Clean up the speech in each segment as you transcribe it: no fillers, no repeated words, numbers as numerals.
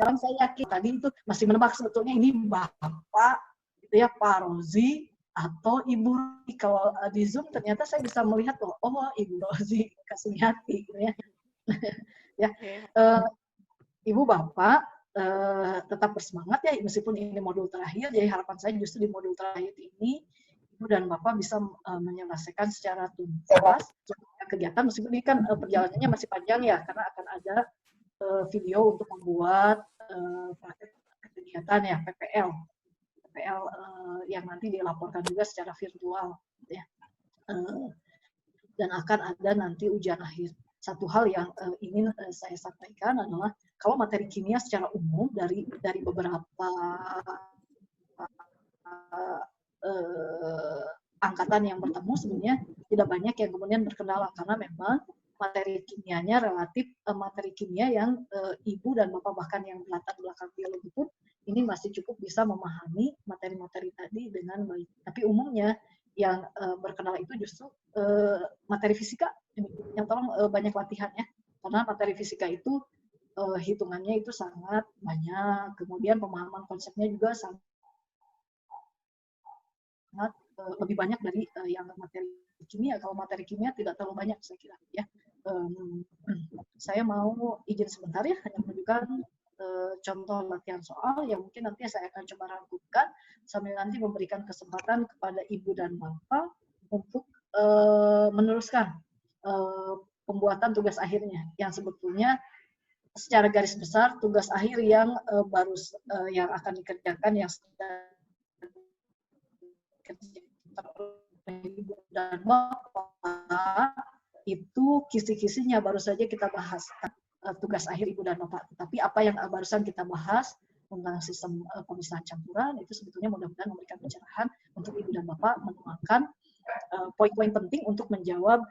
sekarang saya yakin tadi itu masih menebak sebetulnya ini Bapak gitu ya, Pak Rozi atau Ibu. Kalau di Zoom ternyata saya bisa melihat oh Ibu Rozi Kasmiati gitu ya. Ya, Ibu Bapak tetap bersemangat ya meskipun ini modul terakhir. Jadi harapan saya justru di modul terakhir ini Ibu dan Bapak bisa menyelesaikan secara tuntas kegiatan, meskipun ini kan perjalanannya masih panjang ya, karena akan ada video untuk membuat praktek kegiatan ya, PPL yang nanti dilaporkan juga secara virtual ya. Dan akan ada nanti ujian akhir. Satu hal yang ingin saya sampaikan adalah kalau materi kimia secara umum dari beberapa angkatan yang bertemu sebenarnya tidak banyak yang kemudian berkendala, karena memang materi kimianya relatif materi kimia yang Ibu dan Bapak bahkan yang latar belakang biologi pun ini masih cukup bisa memahami materi-materi tadi dengan baik. Tapi umumnya yang berkendala itu justru materi fisika yang tolong banyak latihannya, karena materi fisika itu hitungannya itu sangat banyak, kemudian pemahaman konsepnya juga sangat lebih banyak dari yang materi kimia. Kalau materi kimia tidak terlalu banyak saya kira ya. Saya mau izin sebentar ya, hanya menunjukkan contoh latihan soal yang mungkin nanti saya akan coba rangkumkan sambil nanti memberikan kesempatan kepada Ibu dan Bapak untuk meneruskan pembuatan tugas akhirnya yang sebetulnya secara garis besar tugas akhir yang yang akan dikerjakan yang dan Bapak itu kisi-kisinya baru saja kita bahas tugas akhir Ibu dan Bapak. Tapi apa yang barusan kita bahas tentang sistem pemisahan campuran itu sebetulnya mudah-mudahan memberikan pencerahan untuk Ibu dan Bapak menuangkan poin-poin penting untuk menjawab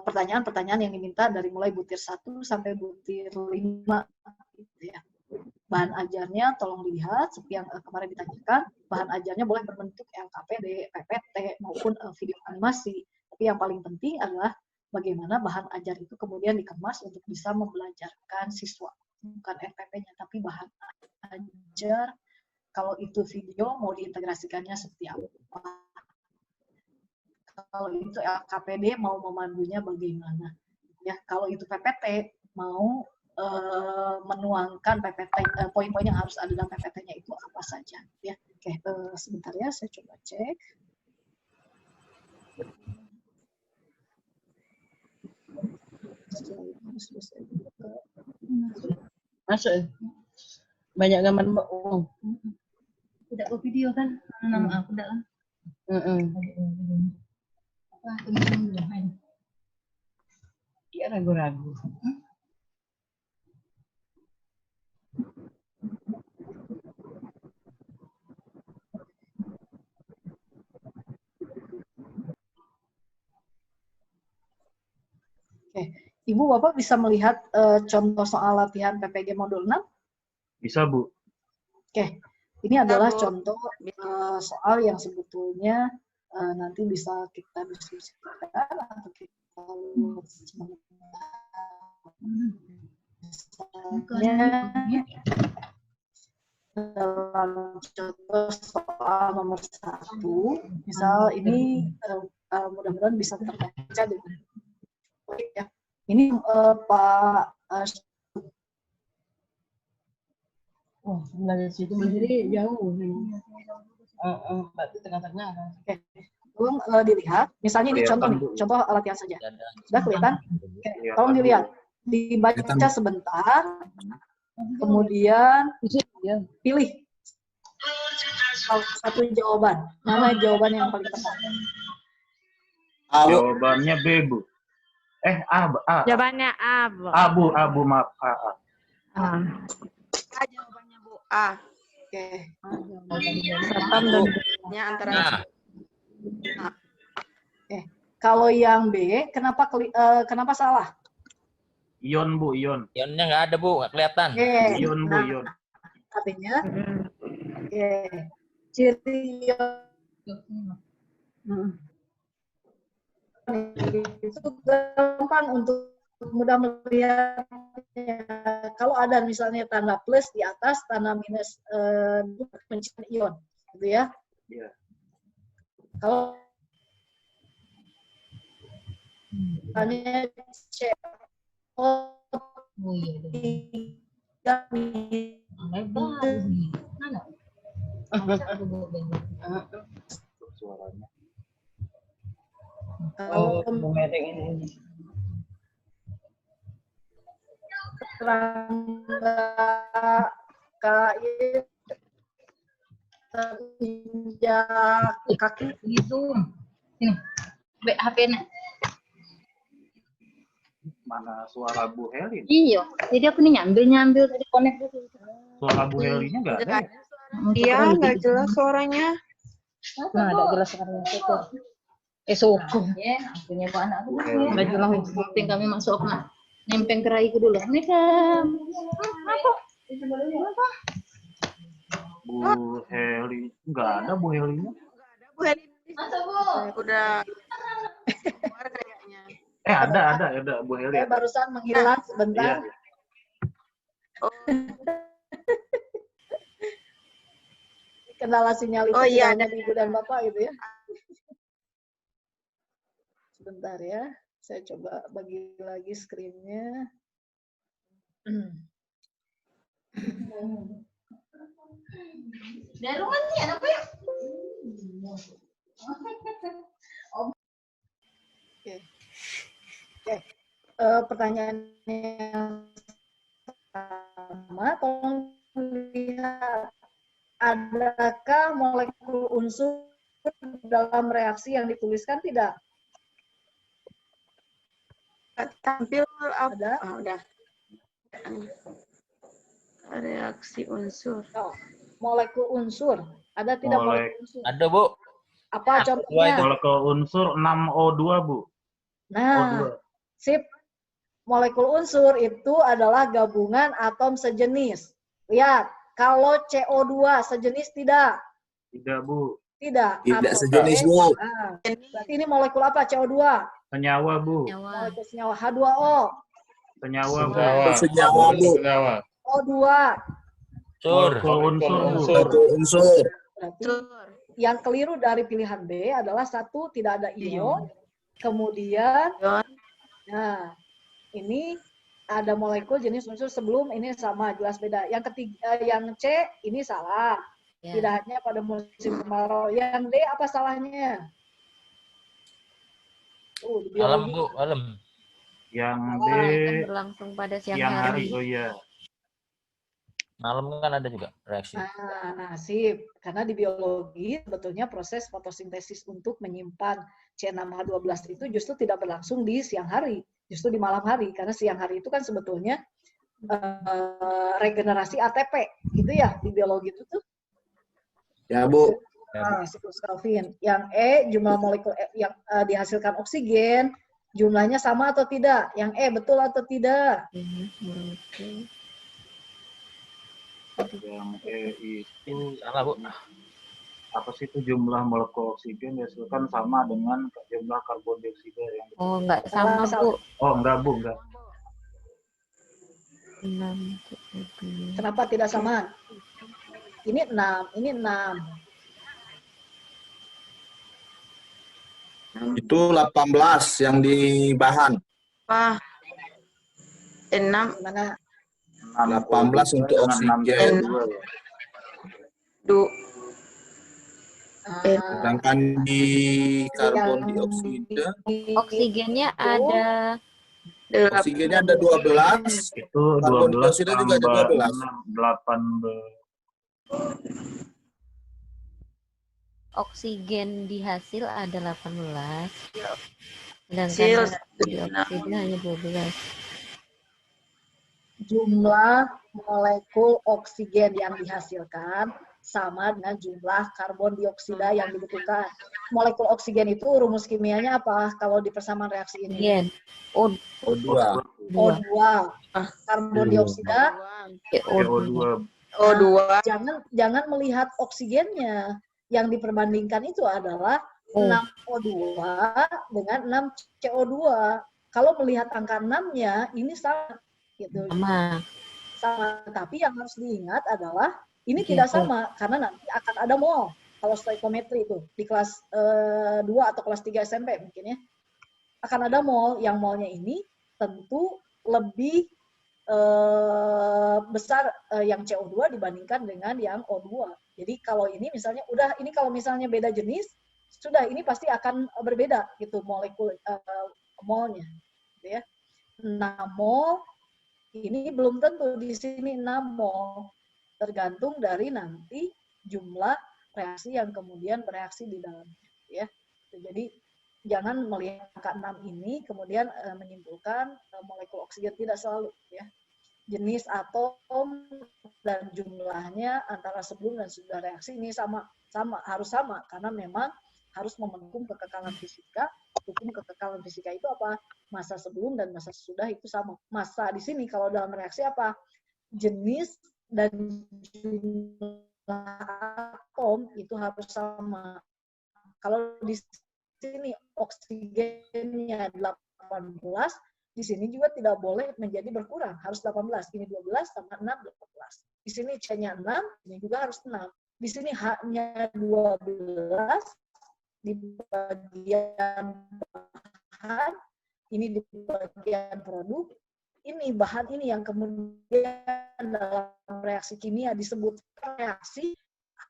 pertanyaan-pertanyaan yang diminta dari mulai butir 1 sampai butir 5 gitu ya. Bahan ajarnya tolong dilihat seperti yang kemarin ditanyakan, bahan ajarnya boleh berbentuk LKPD, PPT maupun video animasi. Tapi yang paling penting adalah bagaimana bahan ajar itu kemudian dikemas untuk bisa membelajarkan siswa. Bukan FPP-nya, tapi bahan ajar. Kalau itu video mau diintegrasikannya seperti apa. Kalau itu LKPD mau memandunya bagaimana. Ya, kalau itu PPT mau menuangkan PPT poin-poin yang harus ada dalam PPT-nya itu apa saja ya. Oke, sebentar ya saya coba cek. Masuk. Banyak gambar Mbak. Tidak ke video kan? Nama aku dah. Apa ini? Dia ragu-ragu. Oke, Ibu Bapak bisa melihat contoh soal latihan PPG modul 6? Bisa, Bu. Oke, ini adalah contoh soal yang sebetulnya nanti bisa kita diskusikan atau kita misalnya dalam contoh soal nomor 1, misal ini mudah-mudahan bisa terbaca dengan baik ya. Ini Pak Oh, sebelah situ mandiri jauh. Berarti tengah-tengah. Oke, tolong dilihat. Misalnya ini contoh nih, contoh latihan saja. Sudah kelihatan? Oke, tolong dilihat. Dibaca sebentar, kemudian pilih satu jawaban. Mana jawaban yang paling tepat? Jawabannya B, Bu. A. Jawabannya A, Bu. Abu, maaf. A. Jawabannya Bu A. Oke. Ini antara Kalau yang B, kenapa salah? Ion, Bu, ion. Ionnya nggak ada, Bu, nggak kelihatan. Ion, Bu, ion. Artinya, ciri ion itu gampang untuk mudah melihatnya. Kalau ada misalnya tanda plus di atas, tanda minus penciuman ion, gitu ya. Iya. Kalau misalnya CO Oh iya. 3 Lebar nih. Mana? Suaranya. Oh, kalau Bung Ereng ini. serangga KI terinjak kaki Gitu. Ini. HP-nya. Mana suara Bu Heli? Iya. Jadi aku nih nyambil tadi connect itu. Suara Bu Helinya nggak ada ya? Iya, nggak jelas suaranya. Nah, ada jelas sekarang syukur. Syukur. Ya, punya Bu anak aku. Baju lah penting kami masuk nak. Nempeng kerai ku dulu. Ini kan. Apa? Bu Heli nggak ada Bu Helinya. Bu Heli udah keluar kayaknya. Ada Bu Heli. saya barusan menghilang sebentar. Iya. Oh, Kendala sinyal itu Oh, iya, tidak hanya di ibu dan bapak gitu ya. Sebentar ya, saya coba bagi lagi screen-nya. Dari rumah sih ada apa ya? Pertanyaannya yang sama, tolong lihat adakah molekul unsur dalam reaksi yang dituliskan tidak? tampil apa? Ada? Udah. Reaksi unsur. Oh, molekul unsur. Ada tidak molekul unsur? Ada, Bu. Apa contohnya? Molekul unsur 6O2, Bu. Nah, O2. sip. Molekul unsur itu adalah gabungan atom sejenis. Lihat, kalau CO2 sejenis tidak? Tidak, Bu. Tidak. Tidak Atau sejenis, C. Bu. Nah, berarti ini molekul apa? CO2. Senyawa, Bu. Molekul senyawa H2O. Senyawa, Bu. Senyawa, Bu. O2. Sur. Molekul unsur, Bu. Satu unsur. Berarti Unsur. yang keliru dari pilihan B adalah satu tidak ada ion. Kemudian, Ion. nah ini ada molekul jenis unsur sebelum ini sama jelas beda. Yang ketiga, yang C ini salah. Tidak hanya pada musim kemarau. Yang D apa salahnya? Di Malam, biologi. Bu. Malam. Yang D, Kan berlangsung pada siang siang hari. hari. Oh iya. Malam kan ada juga reaksi. Nah, sip. Karena di biologi sebetulnya proses fotosintesis untuk menyimpan C6H12 itu justru tidak berlangsung di siang hari, justru di malam hari. Karena siang hari itu kan sebetulnya regenerasi ATP, gitu ya di biologi itu tuh. Ya, Bu. Siklus Calvin. Yang E jumlah molekul yang dihasilkan oksigen jumlahnya sama atau tidak? Yang E betul atau tidak? Yang E itu Salah, Bu. apa sih itu jumlah molekul oksigen dihasilkan sama dengan jumlah karbon dioksida yang Oh, enggak sama, Salah. Bu. Oh, enggak, Bu, enggak. 6. Kenapa tidak sama? Ini 6, ini 6. Itu 18 yang di bahan. Apa? 6. Mana? 18 untuk oksigen. Sedangkan di karbon dioksida, Oksigennya ada oksigennya ada 12. Itu Karbon 12 dioksida juga ada tambah 12. 18. oksigen di hasil ada 18. Hasil Sedangkan di oksigen hanya 12. Jumlah molekul oksigen yang dihasilkan sama dengan jumlah karbon dioksida yang dibutuhkan. Molekul oksigen itu rumus kimianya apa kalau di persamaan reaksi ini? Oksigen. O2. O2. Karbon dioksida, CO2. O2. jangan melihat oksigennya. Yang diperbandingkan itu adalah 6 O2 dengan 6 CO2. kalau melihat angka 6-nya ini sama gitu. Sama, tapi yang harus diingat adalah ini tidak sama karena nanti akan ada mol kalau stoichiometry itu di kelas 2 atau kelas 3 SMP mungkin ya. Akan ada mol, yang molnya ini tentu lebih besar yang CO2 dibandingkan dengan yang O2. Jadi kalau ini misalnya ini kalau misalnya beda jenis, sudah ini pasti akan berbeda gitu molekul molnya gitu ya. 6 mol ini belum tentu di sini 6 mol. Tergantung dari nanti jumlah reaksi yang kemudian bereaksi di dalamnya ya. Jadi jangan melihat angka 6 ini kemudian menyimpulkan molekul oksigen, tidak selalu ya. Jenis atom dan jumlahnya antara sebelum dan sesudah reaksi ini harus sama karena memang harus memenuhi kekekalan fisika. Hukum kekekalan fisika itu apa? Massa sebelum dan massa sesudah itu sama. Massa di sini kalau dalam reaksi apa? Jenis dan jumlah atom itu harus sama. Kalau di sini oksigennya 18, di sini juga tidak boleh menjadi berkurang, harus 18. Ini 12 tambah 6, 18. Di sini C-nya 6, ini juga harus 6. Di sini H-nya 12, di bagian bahan, ini di bagian produk, ini bahan ini yang kemudian dalam reaksi kimia disebut reaksi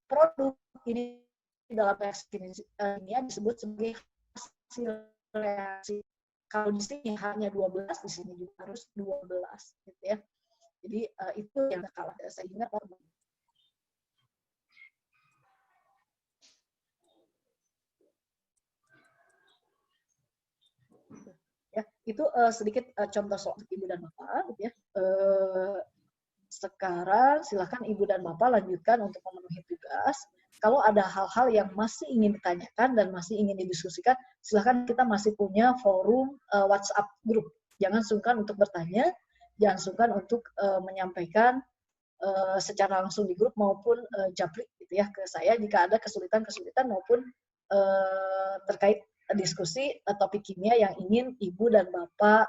produk, ini dalam reaksi kimia disebut sebagai hasil reaksi. Kalau di sini hanya 12, di sini juga harus 12 gitu ya. Jadi itu yang kalah saya ingat. Ya, itu sedikit contoh soal Ibu dan Bapak gitu ya. Sekarang silakan Ibu dan Bapak lanjutkan untuk memenuhi tugas. Kalau ada hal-hal yang masih ingin ditanyakan dan masih ingin didiskusikan, silakan, kita masih punya forum WhatsApp grup. Jangan sungkan untuk bertanya, jangan sungkan untuk menyampaikan secara langsung di grup maupun japri gitu ya ke saya jika ada kesulitan-kesulitan maupun terkait diskusi topik kimia yang ingin Ibu dan Bapak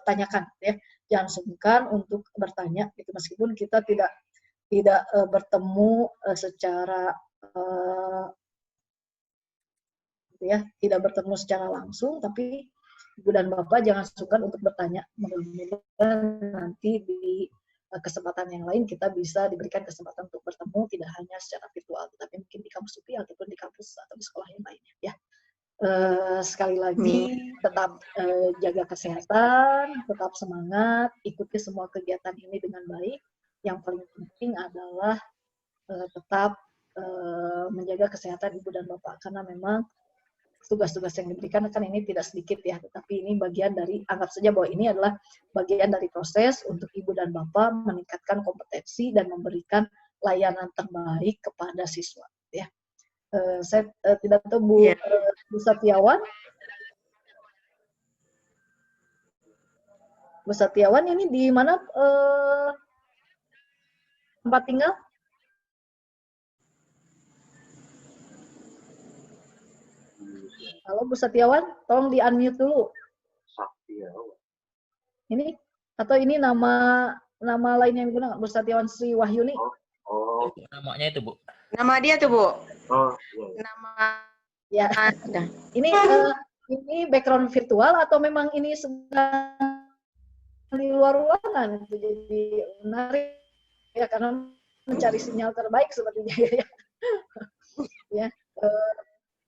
tanyakan ya. Jangan sungkan untuk bertanya gitu, meskipun kita tidak bertemu secara ya, tidak bertemu secara langsung, tapi Ibu dan Bapak jangan sungkan untuk bertanya. Mudah-mudahan nanti di kesempatan yang lain kita bisa diberikan kesempatan untuk bertemu tidak hanya secara virtual, tetapi mungkin di kampus UPI ataupun di kampus atau di sekolah yang lainnya ya. Sekali lagi tetap jaga kesehatan, tetap semangat, ikuti semua kegiatan ini dengan baik. Yang paling penting adalah tetap menjaga kesehatan Ibu dan Bapak, karena memang tugas-tugas yang diberikan kan ini tidak sedikit ya, tetapi ini bagian dari, anggap saja bahwa ini adalah bagian dari proses untuk Ibu dan Bapak meningkatkan kompetensi dan memberikan layanan terbaik kepada siswa ya. Saya tidak tahu Bu Satiawan. Bu Satiawan ini di mana tempat tinggal? Halo Bu Satiawan, tolong di-unmute dulu. Ini atau ini nama lain yang guna Bu Satiawan Sri Wahyuni? Oh, namanya itu Bu. Nama dia tuh Bu. Oh, Nama ya. Ini background virtual atau memang ini sedang di luar ruangan? Jadi menarik ya, karena mencari sinyal terbaik sepertinya ya. Ya.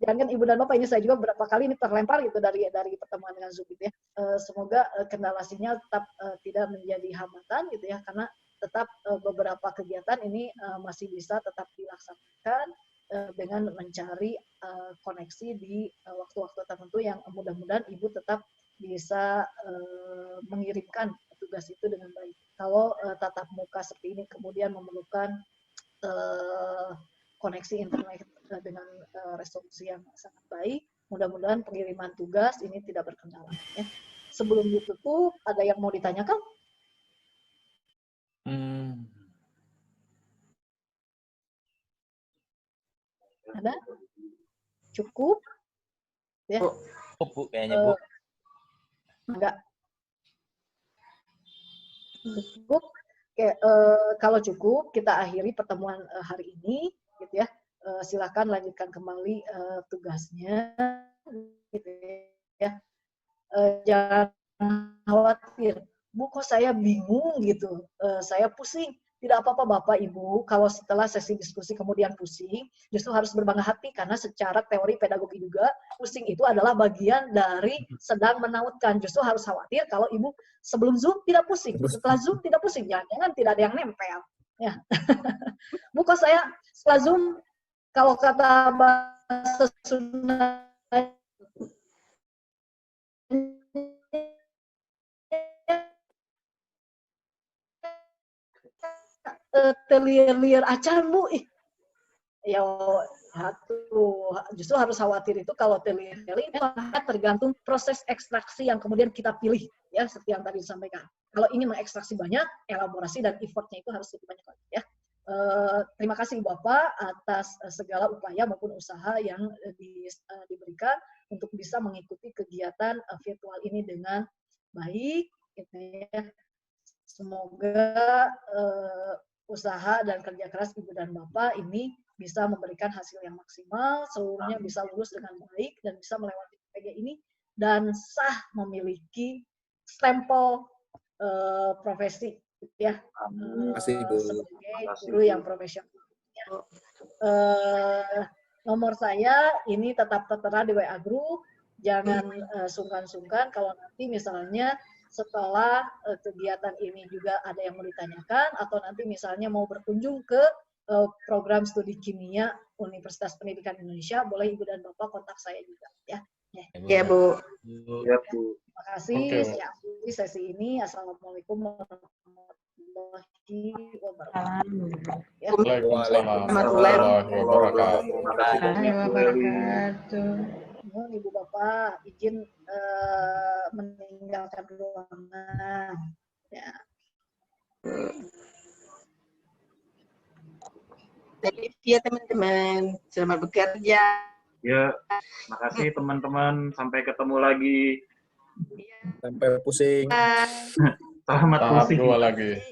Jangan Ibu dan Bapak, ini saya juga beberapa kali ini terlempar gitu dari pertemuan dengan Zoom gitu ya. Semoga kendala sinyal tetap tidak menjadi hambatan gitu ya, karena tetap beberapa kegiatan ini masih bisa tetap dilaksanakan dengan mencari koneksi di waktu-waktu tertentu yang mudah-mudahan Ibu tetap bisa mengirimkan tugas itu dengan baik. Kalau tatap muka seperti ini kemudian memerlukan koneksi internet dengan resolusi yang sangat baik, mudah-mudahan pengiriman tugas ini tidak berkendala. Ya. Sebelum ditutup, ada yang mau ditanyakan? Ada? Cukup? Ya. Bu, kayaknya Bu. Enggak cukup. Kalau cukup, kita akhiri pertemuan hari ini, gitu ya. Silakan lanjutkan kembali tugasnya, gitu ya. Jangan khawatir, Bu, kok saya bingung gitu, saya pusing. Tidak apa-apa Bapak Ibu, kalau setelah sesi diskusi kemudian pusing, justru harus berbangga hati karena secara teori pedagogi juga, pusing itu adalah bagian dari sedang menautkan. Justru harus khawatir kalau Ibu sebelum Zoom tidak pusing, setelah Zoom tidak pusing, jangan tidak ada yang nempel. Ya. Bu, kok saya setelah Zoom, kalau kata bahasa Sunda, terliar-liar acan Bu, ya justru harus khawatir itu kalau terliar-liar itu tergantung proses ekstraksi yang kemudian kita pilih, ya seperti yang tadi disampaikan. Kalau ingin mengekstraksi banyak, elaborasi dan effortnya itu harus lebih banyak lagi, ya. Terima kasih Bapak atas segala upaya maupun usaha yang diberikan untuk bisa mengikuti kegiatan virtual ini dengan baik, gitu ya. Semoga usaha dan kerja keras Ibu dan Bapak ini bisa memberikan hasil yang maksimal, seluruhnya bisa lulus dengan baik dan bisa melewati PG ini dan sah memiliki stempel profesi, ya, sebagai guru yang profesional. Nomor saya ini tetap tertera di WA Group, jangan sungkan-sungkan kalau nanti misalnya setelah kegiatan ini juga ada yang mau ditanyakan, atau nanti misalnya mau berkunjung ke program studi kimia Universitas Pendidikan Indonesia, boleh Ibu dan Bapak kontak saya juga, ya. Ya, Bu. Ya, Bu. Terima kasih. Saya akhiri sesi ini. Assalamualaikum warahmatullahi wabarakatuh. Waalaikumsalam warahmatullahi wabarakatuh. Ibu Bapak izin meninggalkan ruangan. Ya. Jadi ya teman-teman, selamat bekerja. Ya, makasih teman-teman. Sampai ketemu lagi. Sampai pusing. Selamat pusing. Tahap 2 lagi.